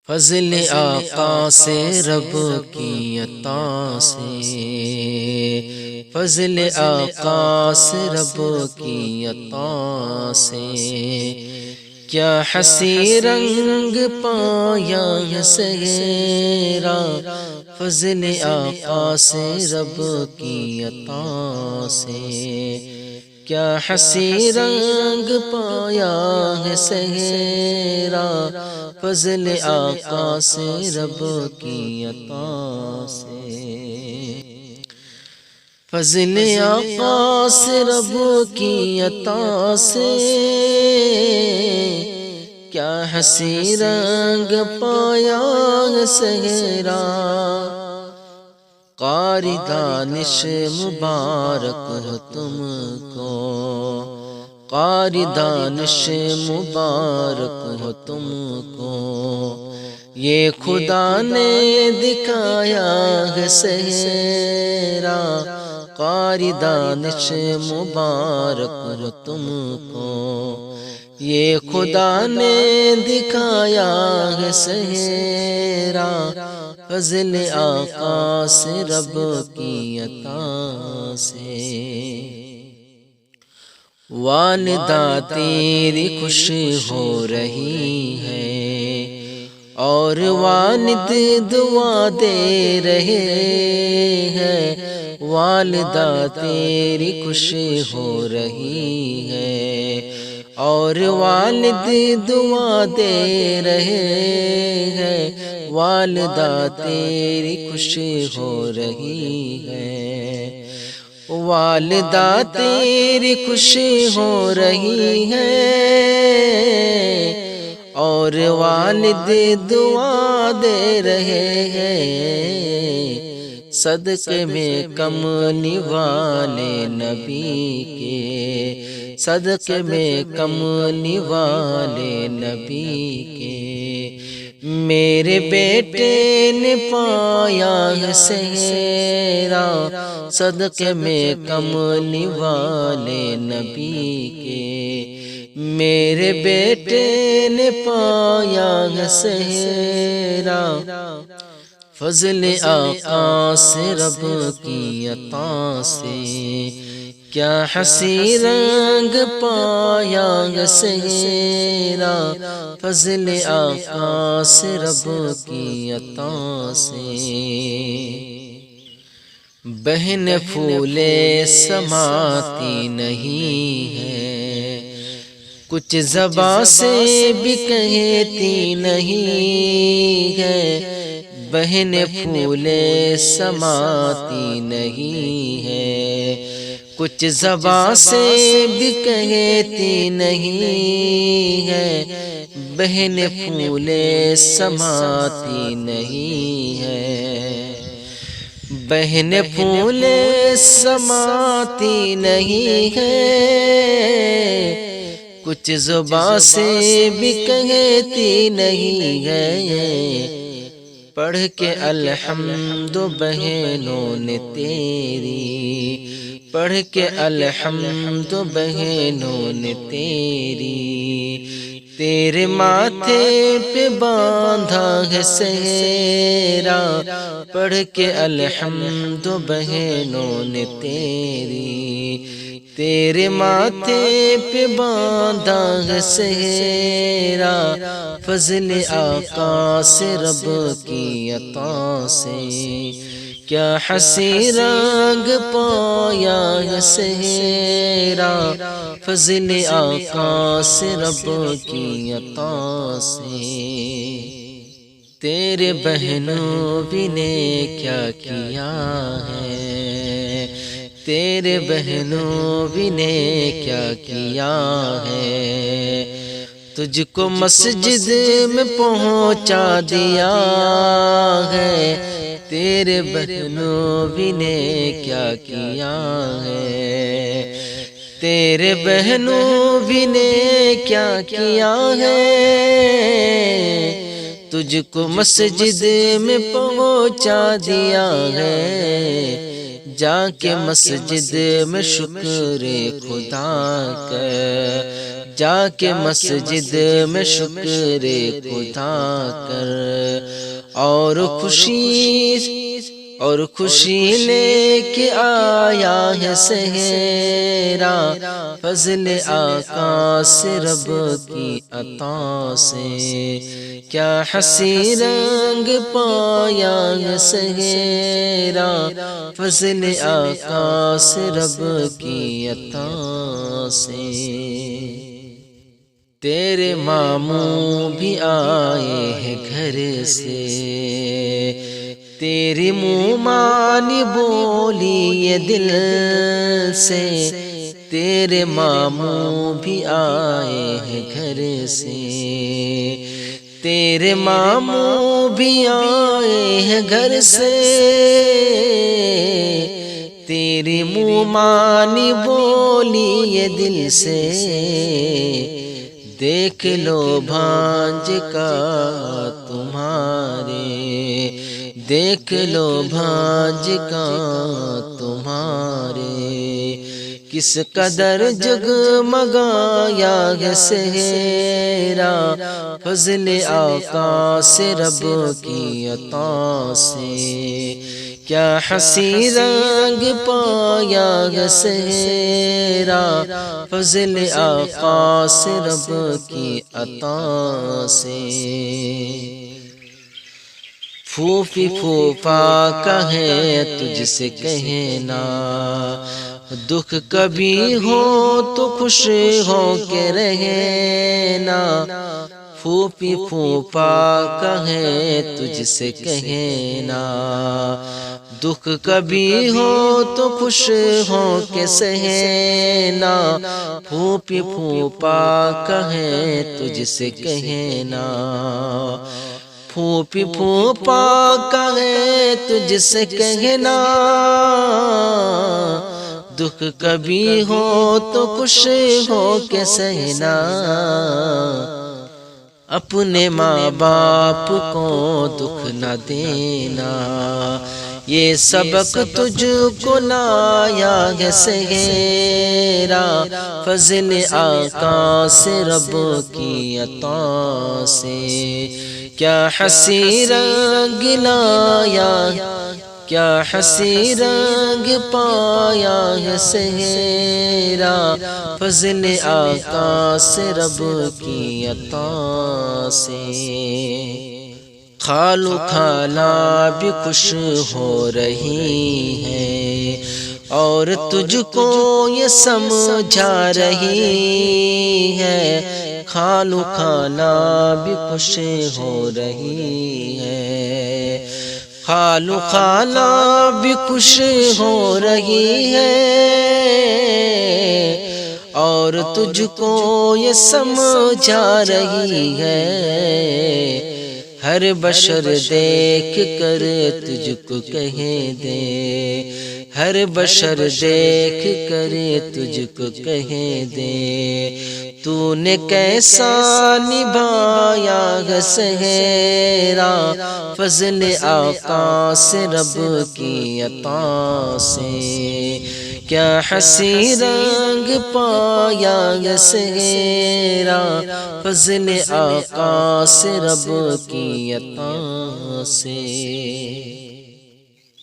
فضل آقا سے رب کی عطا سے، فضل آقا سے رب کی عطا سے، کیا حسین رنگ پایا ہے سہرا، فضل آقا سے رب کی عطا سے، کیا حسین رنگ پایا ہے سہرا، فضل آقا سے رب کی عطا سے، فضل آقا سے رب کی عطا سے، کیا حسین رنگ پایا ہے سہرا، قاری دانش مبارک ہو تم کو، قاری دانش مبارک ہو تم کو، یہ خدا نے دکھایا ہے سہرا، قاری دانش مبارک ہو تم کو، یہ خدا نے دکھایا ہے سہرا، فضل آقا سے رب کی عطا سے، والدہ تیری خوش ہو رہی ہے اور والد دعا دے رہے ہیں، والدہ تیری خوش ہو رہی ہے اور والد دعا دے رہے ہیں، والدہ تیری خوش ہو رہی ہے، والدہ تیری خوشی ہو رہی ہے اور والد دعا دے رہے ہیں، صدقے میں کملی والے نبی کے، صدقے میں کملی والے نبی کے، میرے بیٹے نے پایا ہے سہرا، صدقے میں کملی والے نبی کے، میرے بیٹے نے پایا ہے سہرا، فضل آقا سے رب کی عطا سے، کیا حسین رنگ پایا ہے سہرا، فضل آقا سے رب کی عطا سے، بہن پھولے سماتی نہیں ہے، کچھ زباں سے بھی کہتی نہیں ہے، بہن پھولے سماتی نہیں ہے، کچھ زباں سے بھی کہتی نہیں ہے، بہن پھولے سماتی نہیں ہے، بہن پھولے سماتی نہیں ہے، کچھ زباں سے بھی کہتی نہیں ہے، پڑھ کے الحمد بہنوں نے تیری، پڑھ کے الحمد بہنوں نے تیری، تیرے ماتھے پہ باندھا ہے سہرا، پڑھ کے الحمد بہنوں نے تیری، تیرے ماتھے پہ باندھا ہے سہرا، فضل آقا سے رب کی عطا سے، کیا حسین رنگ پایا ہے سہرا، فضل آقا سے رب کی عطا سے، تیرے بہنوں بھی نے کیا کیا ہے، تیرے بہنوں بھی نے کیا کیا ہے، تجھ کو مسجد میں پہنچا دیا ہے، تیرے بہنوں بھی نے کیا کیا ہے، تیرے بہنوں بھی نے کیا کیا ہے، تجھ کو مسجد میں پہنچا دیا ہے، جا کے مسجد میں شکر خدا کر، جا کے مسجد میں شکر خدا کر، اور خوشی لے کے آیا ہے سہرا، فضل آقا سے رب کی عطا سے کیا حسین رنگ پایا ہے سہرا، فضل آقا سے رب کی عطا سے۔ تیرے ماموں بھی آئے ہیں گھر سے، تیری منہ مانی بولی یہ دل سے، تیرے ماموں بھی آئے ہیں گھر سے، تیرے ماموں بھی آئے ہیں گھر سے، تیری منہ مانی بولی یہ دل سے، دیکھ لو بھانج کا تمہارے، دیکھ لو بھانج کا تمہارے، کس قدر جگمگایا ہے سہرا، فضل آقا سے رب کی عطا سے کیا حسین رنگ پایا ہے سہرا، فضل آقا سے رب کی عطا سے۔ پھوپھی پھوپھا کہے تجھ سے کہنا، دکھ کبھی ہو تو خوش ہو کے رہنا، پھوپھی پھوپھا کہے تجھ سے کہنا، دکھ کبھی ہو تو خوش ہو کے سہنا، پھوپھی پھوپھا کہے تجھ سے کہنا، پھوپھی پھوپھا کہے تجھ سے کہنا، دکھ کبھی ہو تو خوش ہو کے سہنا، اپنے ماں باپ کو دکھ نہ دینا، یہ سبق تجھ کو لایا ہے سہرا، فضل آقا سے رب کی عطا سے کیا حسین رنگ لایا، کیا حسین رنگ پایا ہے سہرا، فضل آقا سے رب کی عطا سے۔ خالو خالہ بھی خوش ہو رہی ہے اور تجھ کو یہ سمجھا رہی ہے، خالو خالہ بھی خوش ہو رہی ہے، خالو خالہ بھی خوش ہو رہی ہے اور تجھ کو یہ سمجھا رہی ہے، ہر بشر دیکھ کر تجھ کو کہہ دے، ہر بشر دیکھ کر تجھ کو کہہ دے، تو نے کیسا نبھایا ہے سہرا، فضل آقا سے رب کی عطا سے کیا حسین رنگ پایا ہے سہرا، فضل آقا سے رب کی عطا سے۔